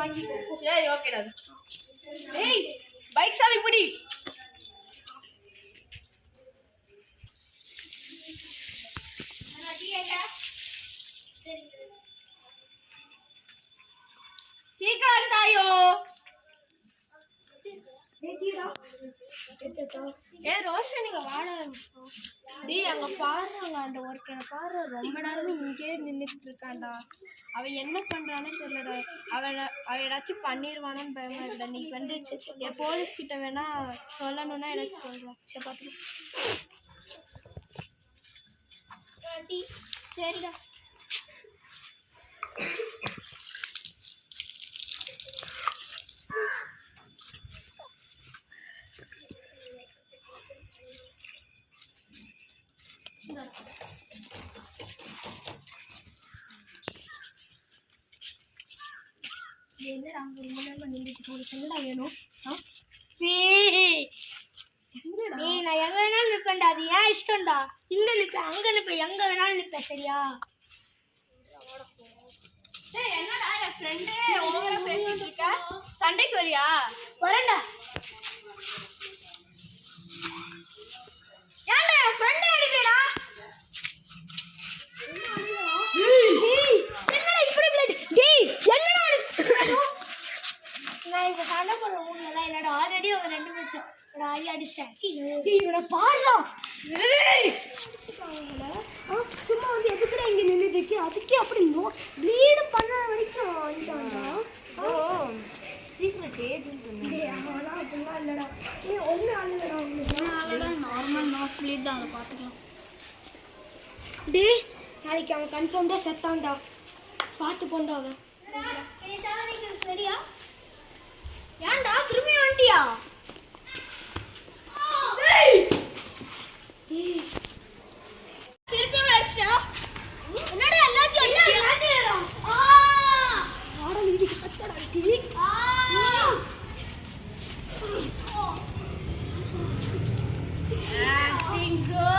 வாங்கிக்கோ. சரி ஓகேடா. டேய் பைக் சாவி பிடி. சீக்கிரம் தாயோ. ஏ ரோஷனிங்க வாட. டேய் அங்க பாருங்க அந்த ஒர்க்கனை பாரு, ரொம்ப நேரமே இங்கே நின்றுட்டு இருக்கான்டா. அவன் என்ன பண்றானே தெரியலடா. அவன் ஏதாச்சும் பண்ணிடுவானான்னு பயமா இருக்குடா. நீ வந்து என் போலீஸ் கிட்ட வேணா சொல்லணும்னா எனக்கு சொல்றேன். சரி பார்த்து. சரிடா. என்னடா அங்க ரொம்ப நேரமா நின்றுட்டு என்னடா வேணும்? நான் எங்க வேணாலும் நிற்பேன்டா. அது ஏன் இஷ்டம்டா. இங்க நிற்பேன், அங்க நிற்பேன், எங்க வேணாலும் நிற்பேன். சரியா? என்னடா என் ஃப்ரெண்டே ஓவரா பேசிட்டு இருக்க. சண்டைக்கு வரியா? வரேன்டா. ஏன்டா என் ஃப்ரெண்டே அடிக்கடா. என்னடா இப்படி பிளட்? டேய் என்னடா நான் இப்ப சண்டை போடுற மூணுல இல்லடா. ஆல்ரெடி அவங்க ரெண்டு பேரும் ராய் அடிச்சேன். டேய் இவனை பாடுறா. ஏய் சும்மா வந்து எதுக்குடா இங்க நின்றுட்டு இருக்கு? அதுக்கே அப்படி ப்ளீடு பண்ண வரைக்கும் ஆயிட்டான்டா. Secret agent. டேய் ஆனா அப்படிலாம் இல்லடா. ஏய் ஒண்ணு ஆளுடா. அவங்களோட நார்மல் நோஸ் ப்ளீட் தான். அதை பார்த்துக்கலாம். டேய் நாளைக்கு அவன் கன்ஃபார்ம்டா செத்தான்டா. பார்த்து போண்டா அவன். சரியா? ஏன்டா திரும்பி வந்துட்டியா? திருப்பி அடிச்சியா? என்னடா எல்லாத்தையும் அடிச்சியா? ஆடா இதுக்கு கட்டடா டீ. Acting good.